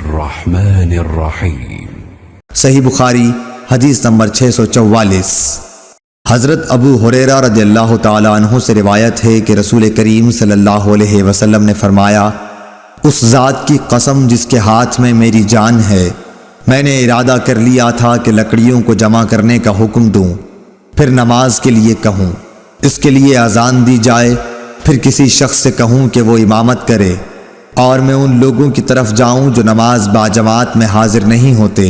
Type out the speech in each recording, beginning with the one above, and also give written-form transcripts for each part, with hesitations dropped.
الرحمن الرحیم۔ صحیح بخاری حدیث نمبر 644۔ حضرت ابو ہریرہ رضی اللہ تعالیٰ عنہ سے روایت ہے کہ رسول کریم صلی اللہ علیہ وسلم نے فرمایا، اس ذات کی قسم جس کے ہاتھ میں میری جان ہے، میں نے ارادہ کر لیا تھا کہ لکڑیوں کو جمع کرنے کا حکم دوں، پھر نماز کے لیے کہوں، اس کے لیے اذان دی جائے، پھر کسی شخص سے کہوں کہ وہ امامت کرے، اور میں ان لوگوں کی طرف جاؤں جو نماز باجماعت میں حاضر نہیں ہوتے،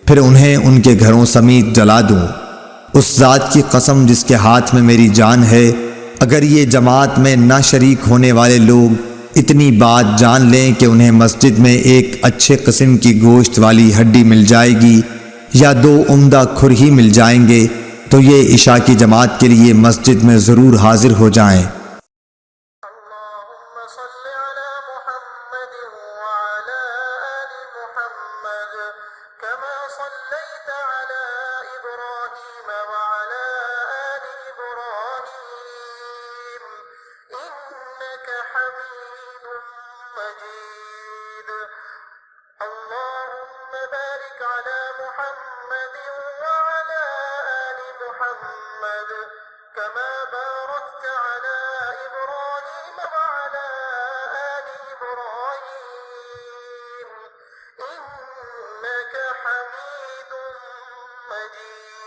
پھر انہیں ان کے گھروں سمیت جلا دوں۔ اس ذات کی قسم جس کے ہاتھ میں میری جان ہے، اگر یہ جماعت میں نہ شریک ہونے والے لوگ اتنی بات جان لیں کہ انہیں مسجد میں ایک اچھے قسم کی گوشت والی ہڈی مل جائے گی یا 2 عمدہ کھر ہی مل جائیں گے، تو یہ عشاء کی جماعت کے لیے مسجد میں ضرور حاضر ہو جائیں۔ اللهم صل على محمد وعلى آل محمد كما صليت على إبراهيم وعلى آل إبراهيم إنك حميد مجيد اللهم بارك على محمد وعلى آل محمد كما باركت على إبراهيم وعلى آل إبراهيم إنك حميد مجيد